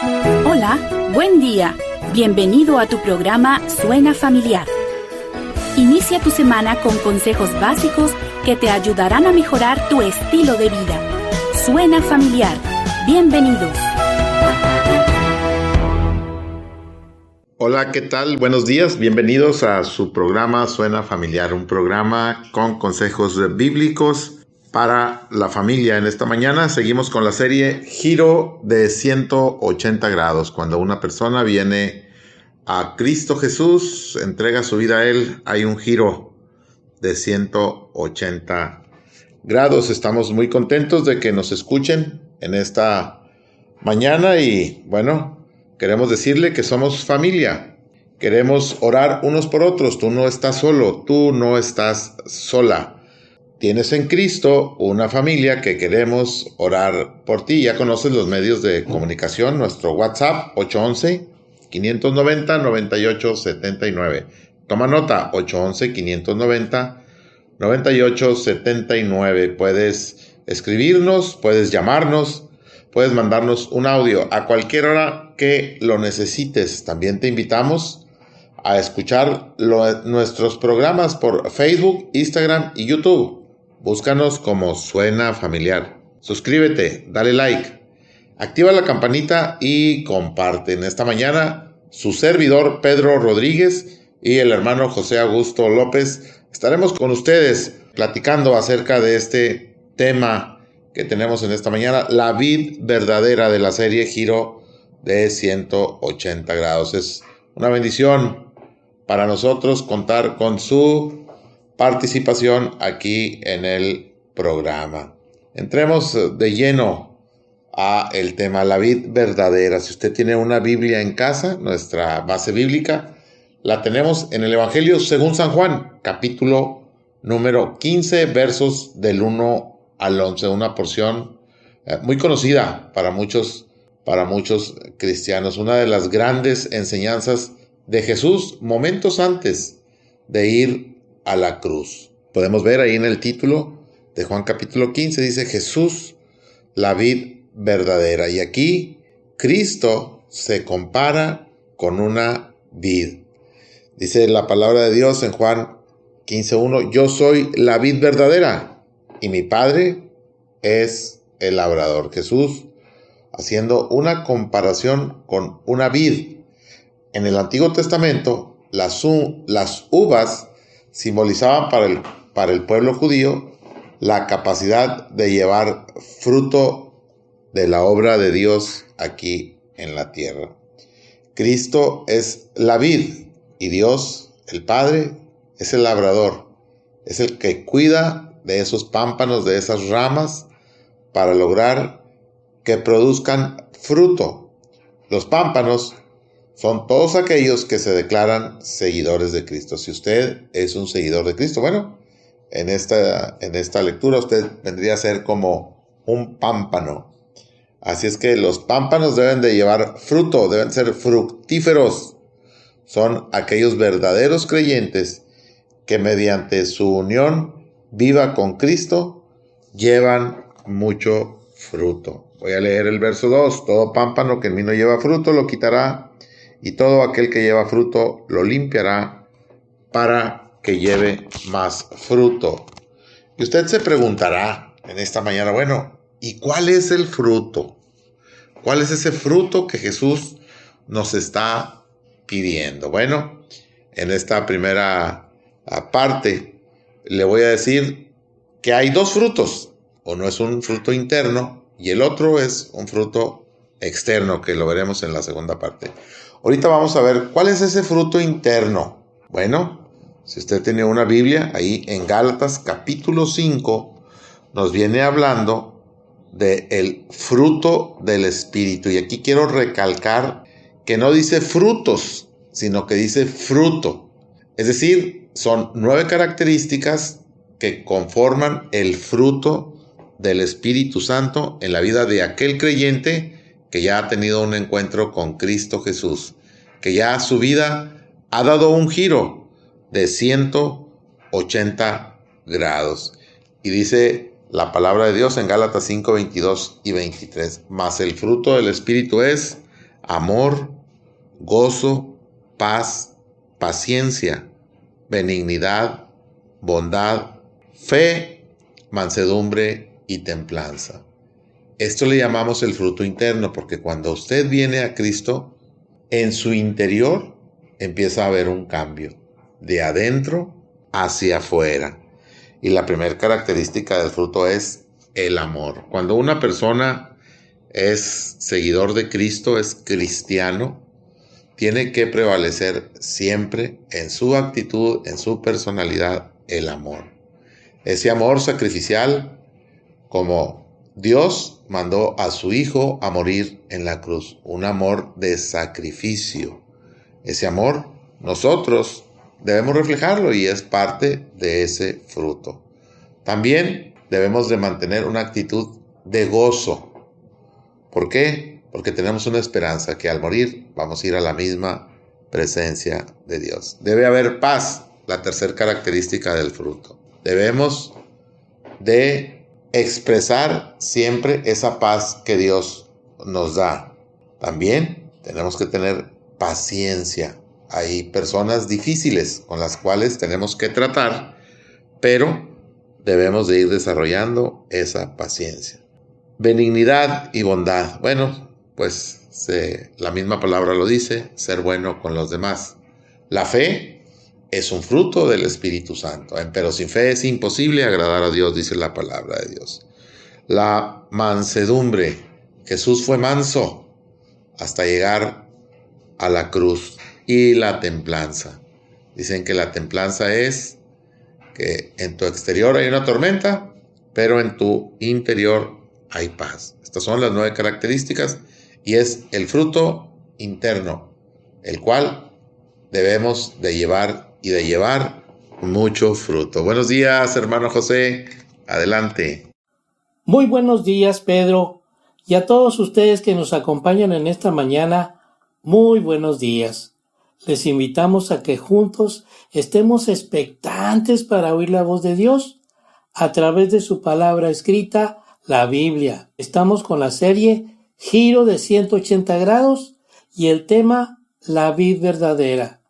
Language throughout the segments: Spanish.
Hola, buen día. Bienvenido a tu programa Suena Familiar. Inicia tu semana con consejos básicos que te ayudarán a mejorar tu estilo de vida. Suena Familiar. Bienvenidos. Hola, ¿qué tal? Buenos días. Bienvenidos a su programa Suena Familiar, un programa con consejos bíblicos para la familia. En esta mañana seguimos con la serie Giro de 180 grados. Cuando una persona viene a Cristo Jesús, entrega su vida a Él, hay un giro de 180 grados. Estamos muy contentos de que nos escuchen en esta mañana y bueno, queremos decirle que somos familia. Queremos orar unos por otros. Tú no estás solo, tú no estás sola. Tienes en Cristo una familia que queremos orar por ti. Ya conoces los medios de comunicación, nuestro WhatsApp 811-590-9879. Toma nota, 811-590-9879. Puedes escribirnos, puedes llamarnos, puedes mandarnos un audio a cualquier hora que lo necesites. También te invitamos a escuchar nuestros programas por Facebook, Instagram y YouTube. Búscanos como Suena Familiar. Suscríbete, dale like, activa la campanita y comparte. En esta mañana, su servidor Pedro Rodríguez y el hermano José Augusto López estaremos con ustedes platicando acerca de este tema que tenemos en esta mañana, la vid verdadera de la serie Giro de 180 grados. Es una bendición para nosotros contar con su participación aquí en el programa. Entremos de lleno a el tema, la vid verdadera. Si usted tiene una Biblia en casa, nuestra base bíblica, la tenemos en el Evangelio según San Juan, capítulo número 15, versos del 1 al 11, una porción muy conocida para muchos cristianos, una de las grandes enseñanzas de Jesús momentos antes de ir a la cruz. Podemos ver ahí en el título de Juan capítulo 15, dice Jesús, la vid verdadera. Y aquí Cristo se compara con una vid. Dice la palabra de Dios en Juan 15:1, yo soy la vid verdadera y mi Padre es el labrador. Jesús haciendo una comparación con una vid. En el Antiguo Testamento, las uvas simbolizaban para el pueblo judío la capacidad de llevar fruto de la obra de Dios aquí en la tierra. Cristo es la vid y Dios, el Padre, es el labrador. Es el que cuida de esos pámpanos, de esas ramas, para lograr que produzcan fruto. Los pámpanos son todos aquellos que se declaran seguidores de Cristo. Si usted es un seguidor de Cristo, bueno, en esta lectura usted vendría a ser como un pámpano. Así es que los pámpanos deben de llevar fruto, deben ser fructíferos. Son aquellos verdaderos creyentes que mediante su unión viva con Cristo llevan mucho fruto. Voy a leer el verso 2. Todo pámpano que en mí no lleva fruto lo quitará, y todo aquel que lleva fruto lo limpiará para que lleve más fruto. Y usted se preguntará en esta mañana, bueno, ¿y cuál es el fruto? ¿Cuál es ese fruto que Jesús nos está pidiendo? Bueno, en esta primera parte le voy a decir que hay dos frutos. Uno es un fruto interno y el otro es un fruto externo, que lo veremos en la segunda parte. Ahorita vamos a ver cuál es ese fruto interno. Bueno, si usted tiene una Biblia, ahí en Gálatas capítulo 5 nos viene hablando del fruto del Espíritu. Y aquí quiero recalcar que no dice frutos, sino que dice fruto. Es decir, son 9 características que conforman el fruto del Espíritu Santo en la vida de aquel creyente que ya ha tenido un encuentro con Cristo Jesús, que ya su vida ha dado un giro de 180 grados. Y dice la palabra de Dios en Gálatas 5, 22 y 23, mas el fruto del Espíritu es amor, gozo, paz, paciencia, benignidad, bondad, fe, mansedumbre y templanza. Esto le llamamos el fruto interno, porque cuando usted viene a Cristo, en su interior empieza a haber un cambio, de adentro hacia afuera. Y la primera característica del fruto es el amor. Cuando una persona es seguidor de Cristo, es cristiano, tiene que prevalecer siempre en su actitud, en su personalidad, el amor. Ese amor sacrificial, como Dios mandó a su Hijo a morir en la cruz, un amor de sacrificio. Ese amor nosotros debemos reflejarlo y es parte de ese fruto. También debemos de mantener una actitud de gozo. ¿Por qué? Porque tenemos una esperanza que al morir vamos a ir a la misma presencia de Dios. Debe haber paz, la tercera característica del fruto. Debemos de expresar siempre esa paz que Dios nos da. También tenemos que tener paciencia. Hay personas difíciles con las cuales tenemos que tratar, pero debemos de ir desarrollando esa paciencia. Benignidad y bondad. Bueno, pues la misma palabra lo dice, ser bueno con los demás. La fe es un fruto del Espíritu Santo, pero sin fe es imposible agradar a Dios, dice la palabra de Dios. La mansedumbre. Jesús fue manso hasta llegar a la cruz. Y la templanza. Dicen que la templanza es que en tu exterior hay una tormenta, pero en tu interior hay paz. Estas son las 9 características y es el fruto interno, el cual debemos de llevar y de llevar mucho fruto. Buenos días, hermano José. Adelante. Muy buenos días, Pedro, y a todos ustedes que nos acompañan en esta mañana, muy buenos días. Les invitamos a que juntos estemos expectantes para oír la voz de Dios a través de su palabra escrita, la Biblia. Estamos con la serie Giro de 180 grados y el tema La vid verdadera.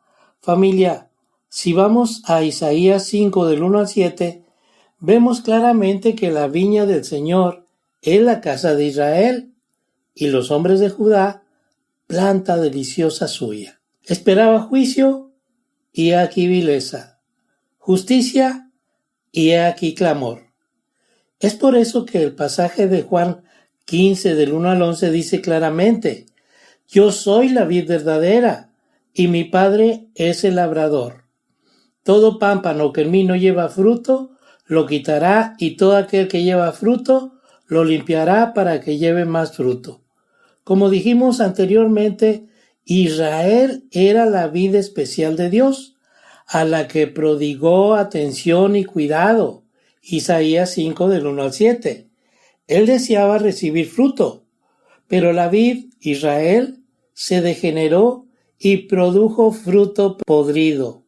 Familia, si vamos a Isaías 5 del 1 al 7, vemos claramente que la viña del Señor es la casa de Israel y los hombres de Judá, planta deliciosa suya. Esperaba juicio y he aquí vileza, justicia y he aquí clamor. Es por eso que el pasaje de Juan 15 del 1 al 11 dice claramente: yo soy la vid verdadera y mi Padre es el labrador. Todo pámpano que en mí no lleva fruto, lo quitará, y todo aquel que lleva fruto, lo limpiará para que lleve más fruto. Como dijimos anteriormente, Israel era la vid especial de Dios, a la que prodigó atención y cuidado. Isaías 5 del 1 al 7. Él deseaba recibir fruto, pero la vid, Israel, se degeneró y produjo fruto podrido.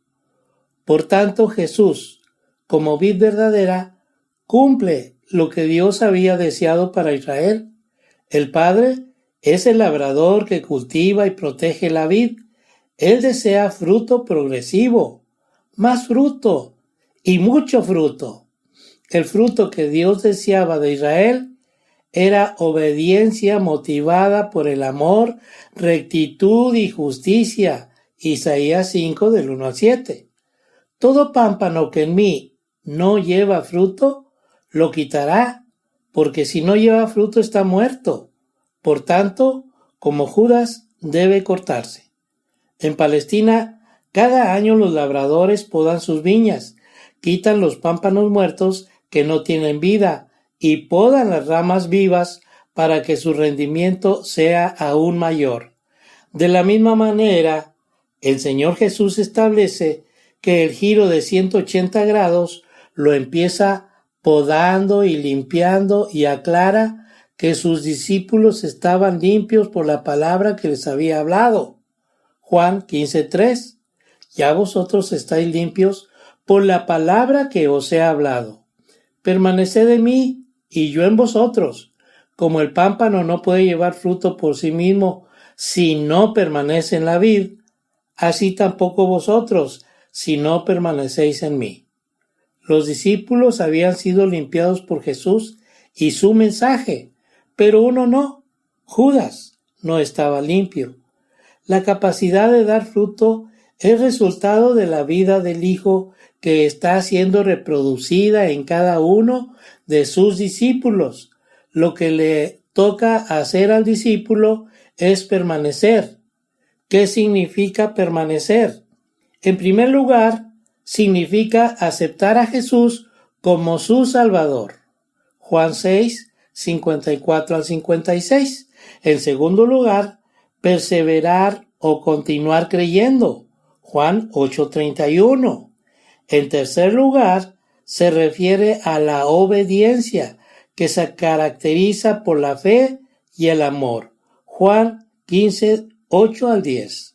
Por tanto, Jesús, como vid verdadera, cumple lo que Dios había deseado para Israel. El Padre es el labrador que cultiva y protege la vid. Él desea fruto progresivo, más fruto y mucho fruto. El fruto que Dios deseaba de Israel era obediencia motivada por el amor, rectitud y justicia. Isaías 5 del 1 al 7. Todo pámpano que en mí no lleva fruto, lo quitará, porque si no lleva fruto está muerto. Por tanto, como Judas, debe cortarse. En Palestina, cada año los labradores podan sus viñas, quitan los pámpanos muertos que no tienen vida y podan las ramas vivas para que su rendimiento sea aún mayor. De la misma manera, el Señor Jesús establece que el giro de 180 grados lo empieza podando y limpiando y aclara que sus discípulos estaban limpios por la palabra que les había hablado. Juan 15:3. Ya vosotros estáis limpios por la palabra que os he hablado. Permaneced en mí y yo en vosotros. Como el pámpano no puede llevar fruto por sí mismo si no permanece en la vid, así tampoco vosotros, si no permanecéis en mí. Los discípulos habían sido limpiados por Jesús y su mensaje, pero uno no. Judas no estaba limpio. La capacidad de dar fruto es resultado de la vida del Hijo que está siendo reproducida en cada uno de sus discípulos. Lo que le toca hacer al discípulo es permanecer. ¿Qué significa permanecer? En primer lugar, significa aceptar a Jesús como su Salvador. Juan 6, 54 al 56. En segundo lugar, perseverar o continuar creyendo. Juan 8:31. En tercer lugar, se refiere a la obediencia, que se caracteriza por la fe y el amor. Juan 15, 8 al 10.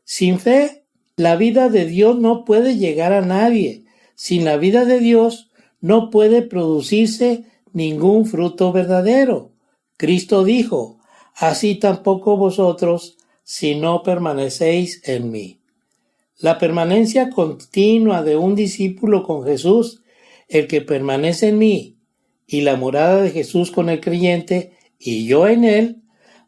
Sin fe, la vida de Dios no puede llegar a nadie. Sin la vida de Dios no puede producirse ningún fruto verdadero. Cristo dijo, así tampoco vosotros, si no permanecéis en mí. La permanencia continua de un discípulo con Jesús, el que permanece en mí, y la morada de Jesús con el creyente, y yo en él,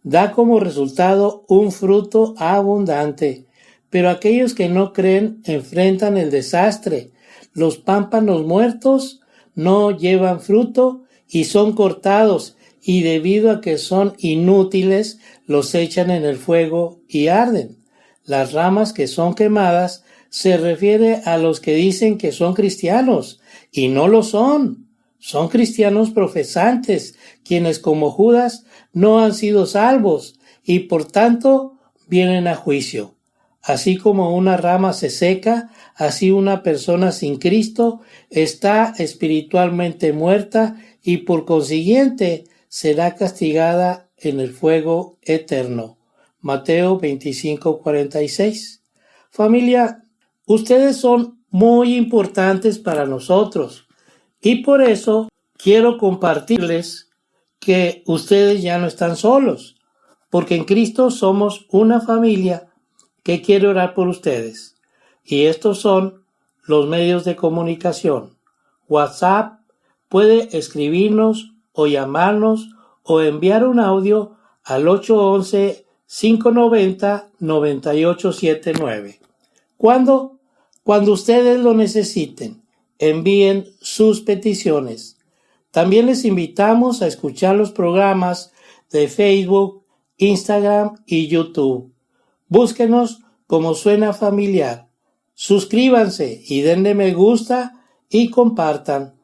da como resultado un fruto abundante. Pero aquellos que no creen enfrentan el desastre. Los pámpanos muertos no llevan fruto y son cortados, y debido a que son inútiles, los echan en el fuego y arden. Las ramas que son quemadas se refiere a los que dicen que son cristianos, y no lo son. Son cristianos profesantes, quienes como Judas no han sido salvos, y por tanto vienen a juicio. Así como una rama se seca, así una persona sin Cristo está espiritualmente muerta y por consiguiente será castigada en el fuego eterno. Mateo 25:46. Familia, ustedes son muy importantes para nosotros y por eso quiero compartirles que ustedes ya no están solos, porque en Cristo somos una familia que quiere orar por ustedes. Y estos son los medios de comunicación. WhatsApp, puede escribirnos o llamarnos o enviar un audio al 811-590-9879. ¿Cuándo? Cuando ustedes lo necesiten. Envíen sus peticiones. También les invitamos a escuchar los programas de Facebook, Instagram y YouTube. Búsquenos como Suena Familiar. Suscríbanse y denle me gusta y compartan.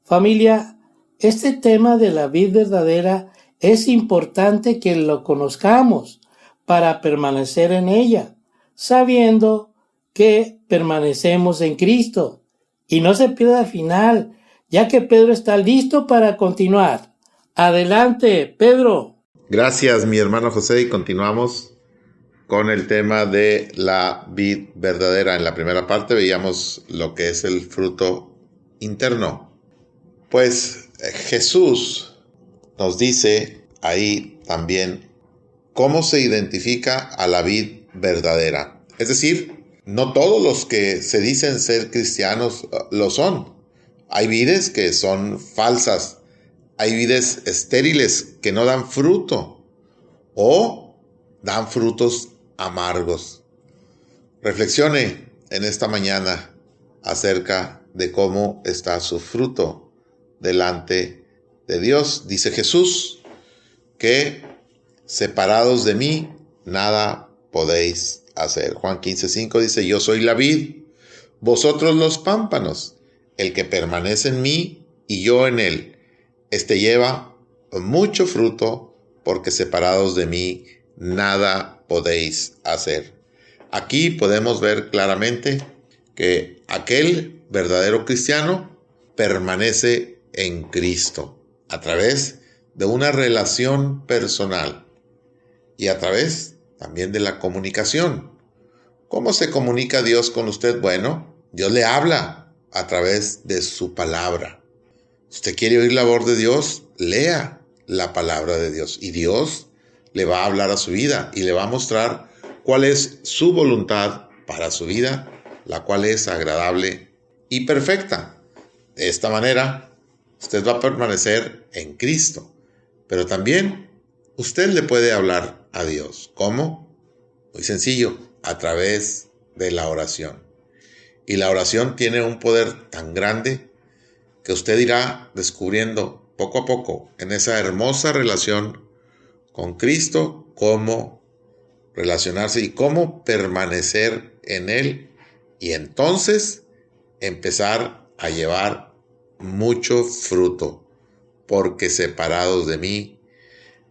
Familia, este tema de la vid verdadera es importante que lo conozcamos para permanecer en ella, sabiendo que permanecemos en Cristo. Y no se pierda al final, ya que Pedro está listo para continuar. Adelante, Pedro. Gracias, mi hermano José, y continuamos con el tema de la vid verdadera. En la primera parte veíamos lo que es el fruto interno. Pues Jesús nos dice ahí también cómo se identifica a la vid verdadera. Es decir, no todos los que se dicen ser cristianos lo son. Hay vides que son falsas. Hay vides estériles que no dan fruto o dan frutos amargos. Reflexione en esta mañana acerca de cómo está su fruto delante de Dios. Dice Jesús que separados de mí nada podéis hacer. Juan 15:5 dice, yo soy la vid, vosotros los pámpanos. El que permanece en mí y yo en él, este lleva mucho fruto, porque separados de mí nada podéis hacer. Aquí podemos ver claramente que aquel verdadero cristiano permanece en Cristo a través de una relación personal y a través también de la comunicación. ¿Cómo se comunica Dios con usted? Bueno, Dios le habla a través de su palabra. Si usted quiere oír la voz de Dios, lea la palabra de Dios y Dios le va a hablar a su vida y le va a mostrar cuál es su voluntad para su vida, la cual es agradable y perfecta. De esta manera, usted va a permanecer en Cristo, pero también usted le puede hablar a Dios. ¿Cómo? Muy sencillo, a través de la oración. Y la oración tiene un poder tan grande que usted irá descubriendo poco a poco en esa hermosa relación con Cristo, cómo relacionarse y cómo permanecer en Él, y entonces empezar a llevar mucho fruto, porque separados de mí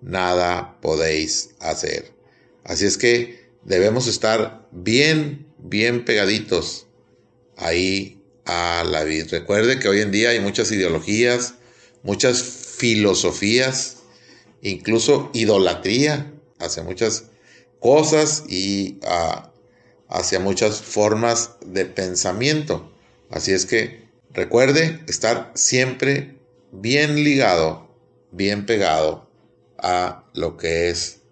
nada podéis hacer. Así es que debemos estar bien pegaditos ahí a la vid. Recuerde que hoy en día hay muchas ideologías, muchas filosofías, incluso idolatría hacia muchas cosas y hacia muchas formas de pensamiento. Así es que recuerde estar siempre bien ligado, bien pegado a lo que es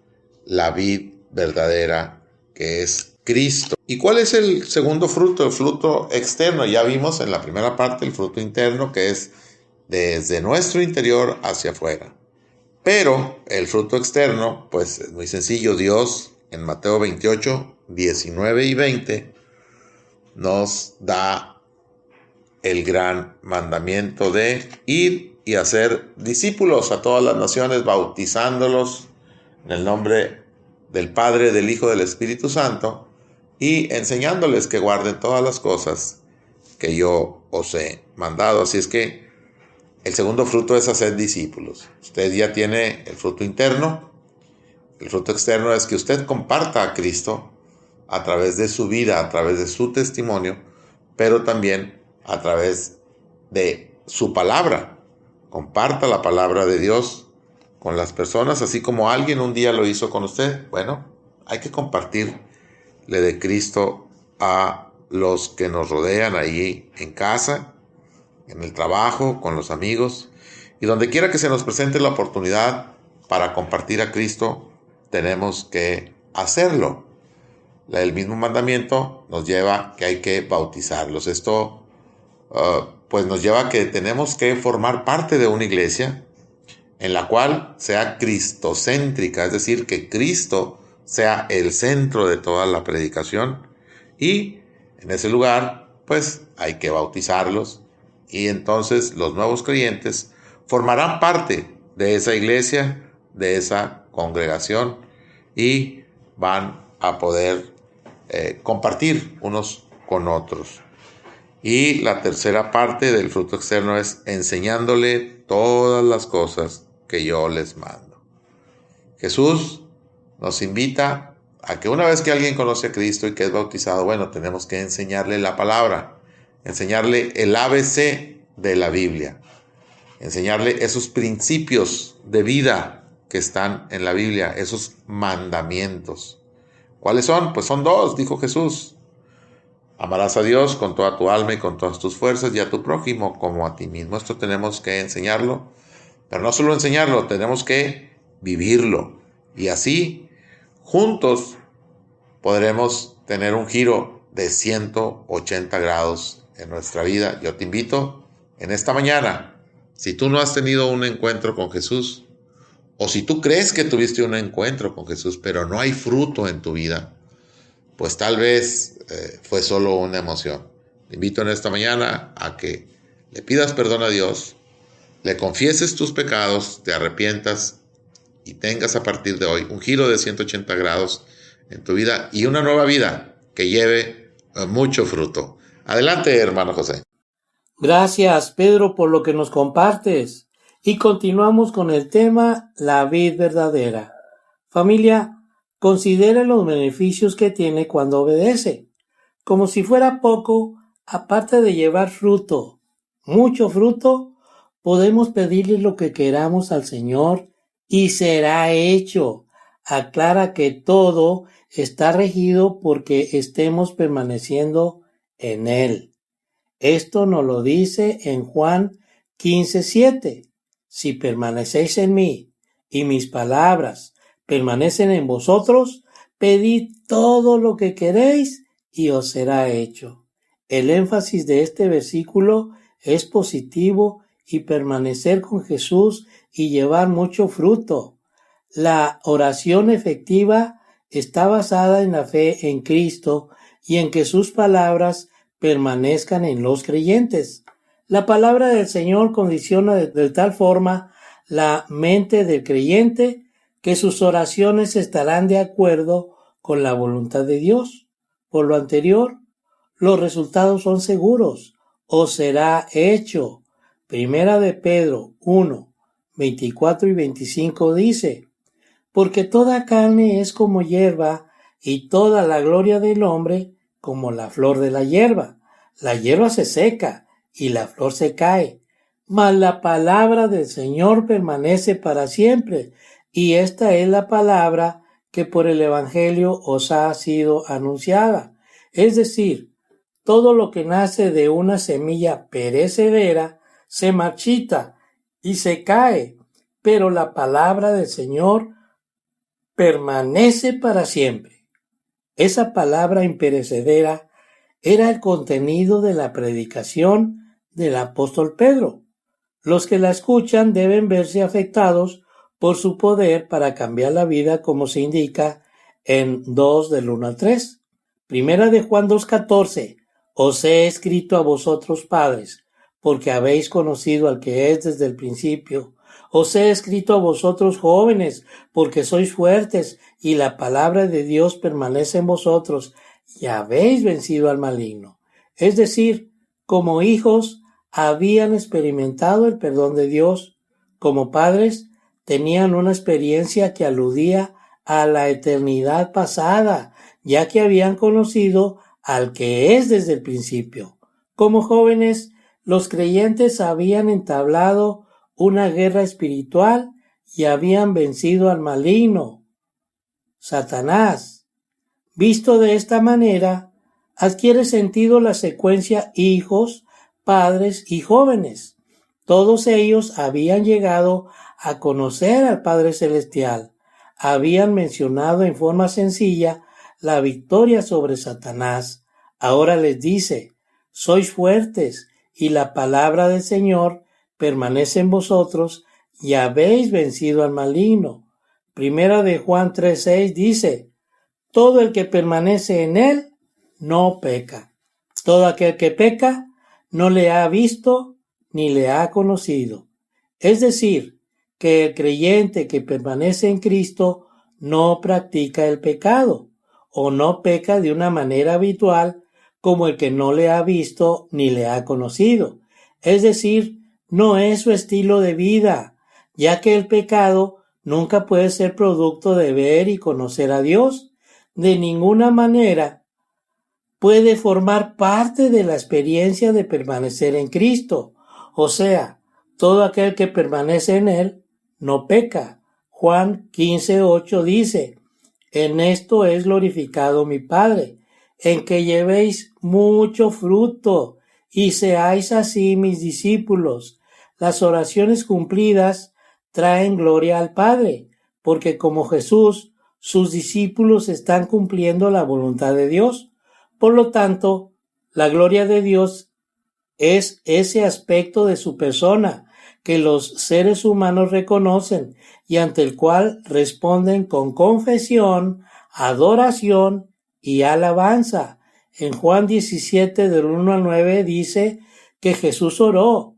la vid verdadera, que es Cristo. ¿Y cuál es el segundo fruto? El fruto externo. Ya vimos en la primera parte el fruto interno, que es desde nuestro interior hacia afuera. Pero el fruto externo, pues es muy sencillo. Dios en Mateo 28, 19 y 20 nos da el gran mandamiento de ir y hacer discípulos a todas las naciones, bautizándolos en el nombre del Padre, del Hijo, del Espíritu Santo, y enseñándoles que guarden todas las cosas que yo os he mandado. Así es que el segundo fruto es hacer discípulos. Usted ya tiene el fruto interno. El fruto externo es que usted comparta a Cristo a través de su vida, a través de su testimonio, pero también a través de su palabra. Comparta la palabra de Dios con las personas, así como alguien un día lo hizo con usted. Bueno, hay que compartirle de Cristo a los que nos rodean ahí en casa, en el trabajo, con los amigos, y donde quiera que se nos presente la oportunidad para compartir a Cristo, tenemos que hacerlo. El mismo mandamiento nos lleva que hay que bautizarlos. Esto pues nos lleva a que tenemos que formar parte de una iglesia en la cual sea cristocéntrica, es decir, que Cristo sea el centro de toda la predicación, y en ese lugar pues hay que bautizarlos, y entonces los nuevos creyentes formarán parte de esa iglesia, de esa congregación, y van a poder compartir unos con otros. Y la tercera parte del fruto externo es enseñándole todas las cosas que yo les mando. Jesús nos invita a que una vez que alguien conoce a Cristo y que es bautizado, bueno, tenemos que enseñarle la palabra, enseñarle el ABC de la Biblia, enseñarle esos principios de vida que están en la Biblia, esos mandamientos. ¿Cuáles son? Pues son dos, dijo Jesús. Amarás a Dios con toda tu alma y con todas tus fuerzas, y a tu prójimo como a ti mismo. Esto tenemos que enseñarlo, pero no solo enseñarlo, tenemos que vivirlo. Y así, juntos, podremos tener un giro de 180 grados en nuestra vida. Yo te invito en esta mañana, si tú no has tenido un encuentro con Jesús, o si tú crees que tuviste un encuentro con Jesús, pero no hay fruto en tu vida, pues tal vez fue solo una emoción. Te invito en esta mañana a que le pidas perdón a Dios, le confieses tus pecados, te arrepientas y tengas a partir de hoy un giro de 180 grados en tu vida y una nueva vida que lleve mucho fruto. Adelante, hermano José. Gracias, Pedro, por lo que nos compartes. Y continuamos con el tema La vid verdadera. Familia, considere los beneficios que tiene cuando obedece. Como si fuera poco, aparte de llevar fruto, mucho fruto, podemos pedirle lo que queramos al Señor y será hecho. Aclara que todo está regido porque estemos permaneciendo en Él. Esto nos lo dice en Juan 15:7. Si permanecéis en mí y mis palabras permanecen en vosotros, pedid todo lo que queréis y os será hecho. El énfasis de este versículo es positivo y permanecer con Jesús y llevar mucho fruto. La oración efectiva está basada en la fe en Cristo y en que sus palabras permanezcan en los creyentes. La palabra del Señor condiciona de tal forma la mente del creyente que sus oraciones estarán de acuerdo con la voluntad de Dios. Por lo anterior, los resultados son seguros. Os será hecho. Primera de Pedro 1, 24 y 25 dice: porque toda carne es como hierba, y toda la gloria del hombre como la flor de la hierba. La hierba se seca, y la flor se cae, mas la palabra del Señor permanece para siempre, y esta es la palabra que por el Evangelio os ha sido anunciada. Es decir, todo lo que nace de una semilla perecedera se marchita y se cae, pero la palabra del Señor permanece para siempre. Esa palabra imperecedera era el contenido de la predicación del apóstol Pedro. Los que la escuchan deben verse afectados por su poder para cambiar la vida, como se indica en 2 del 1 al 3. Primera de Juan 2:14. Os he escrito a vosotros padres, porque habéis conocido al que es desde el principio. Os he escrito a vosotros jóvenes, porque sois fuertes, y la palabra de Dios permanece en vosotros, y habéis vencido al maligno. Es decir, como hijos habían experimentado el perdón de Dios. Como padres tenían una experiencia que aludía a la eternidad pasada, ya que habían conocido al que es desde el principio. Como jóvenes, los creyentes habían entablado una guerra espiritual y habían vencido al maligno, Satanás. Visto de esta manera, adquiere sentido la secuencia hijos, padres y jóvenes. Todos ellos habían llegado a conocer al Padre Celestial. Habían mencionado en forma sencilla la victoria sobre Satanás. Ahora les dice: sois fuertes y la palabra del Señor permanece en vosotros y habéis vencido al maligno. Primera de Juan 3:6 dice: todo el que permanece en él no peca. Todo aquel que peca no le ha visto ni le ha conocido. Es decir, que el creyente que permanece en Cristo no practica el pecado, o no peca de una manera habitual como el que no le ha visto ni le ha conocido. Es decir, no es su estilo de vida, ya que el pecado nunca puede ser producto de ver y conocer a Dios. De ninguna manera puede formar parte de la experiencia de permanecer en Cristo. O sea, todo aquel que permanece en Él no peca. Juan 15:8 dice: en esto es glorificado mi Padre, en que llevéis mucho fruto y seáis así mis discípulos. Las oraciones cumplidas traen gloria al Padre, porque como Jesús, sus discípulos están cumpliendo la voluntad de Dios. Por lo tanto, la gloria de Dios es ese aspecto de su persona que los seres humanos reconocen y ante el cual responden con confesión, adoración y alabanza. En Juan 17 del 1 al 9 dice que Jesús oró: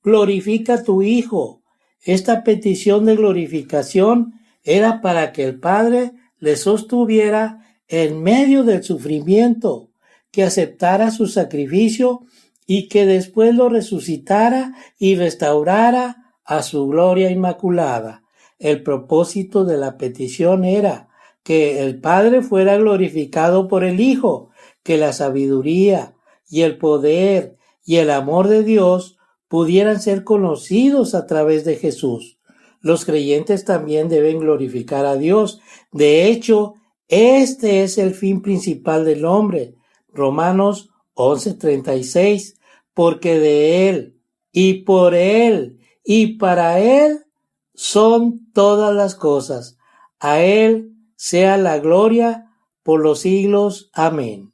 glorifica a tu Hijo. Esta petición de glorificación era para que el Padre le sostuviera en medio del sufrimiento, que aceptara su sacrificio y que después lo resucitara y restaurara a su gloria inmaculada. El propósito de la petición era que el Padre fuera glorificado por el Hijo, que la sabiduría y el poder y el amor de Dios pudieran ser conocidos a través de Jesús. Los creyentes también deben glorificar a Dios. De hecho, este es el fin principal del hombre. Romanos 11:36, porque de Él, y por Él, y para Él son todas las cosas. A Él sea la gloria por los siglos. Amén.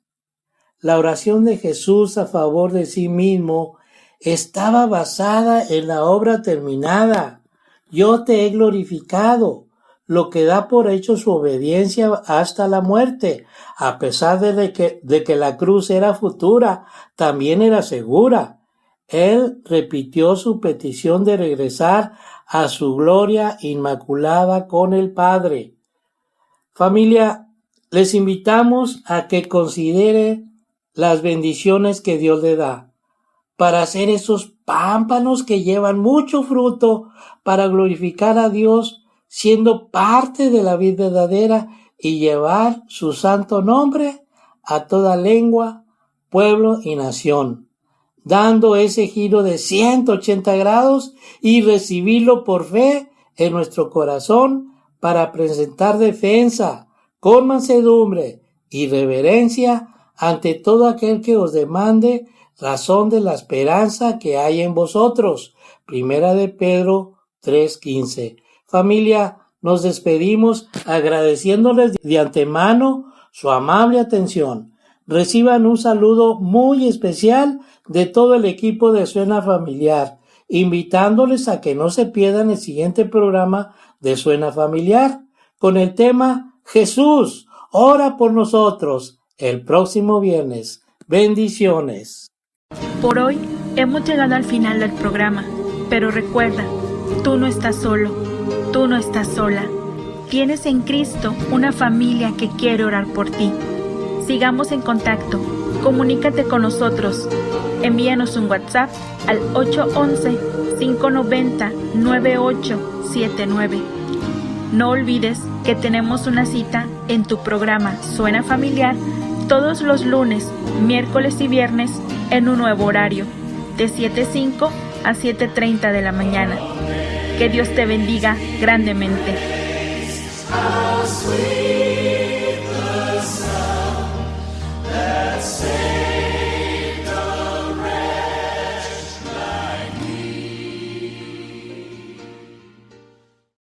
La oración de Jesús a favor de sí mismo estaba basada en la obra terminada. Yo te he glorificado, lo que da por hecho su obediencia hasta la muerte, a pesar de que la cruz era futura, también era segura. Él repitió su petición de regresar a su gloria inmaculada con el Padre. Familia, les invitamos a que consideren las bendiciones que Dios le da para hacer esos pámpanos que llevan mucho fruto para glorificar a Dios, siendo parte de la vid verdadera y llevar su santo nombre a toda lengua, pueblo y nación, dando ese giro de 180 grados y recibirlo por fe en nuestro corazón para presentar defensa con mansedumbre y reverencia ante todo aquel que os demande razón de la esperanza que hay en vosotros. Primera de Pedro 3:15. Familia, nos despedimos agradeciéndoles de antemano su amable atención. Reciban un saludo muy especial de todo el equipo de Suena Familiar, invitándoles a que no se pierdan el siguiente programa de Suena Familiar con el tema Jesús, ora por nosotros, el próximo viernes. Bendiciones. Por hoy hemos llegado al final del programa, pero recuerda, tú no estás solo, tú no estás sola. Tienes en Cristo una familia que quiere orar por ti. Sigamos en contacto, comunícate con nosotros. Envíanos un WhatsApp al 811-590-9879. No olvides que tenemos una cita en tu programa Suena Familiar todos los lunes, miércoles y viernes en un nuevo horario, de 7:05 a 7:30 de la mañana. Que Dios te bendiga grandemente.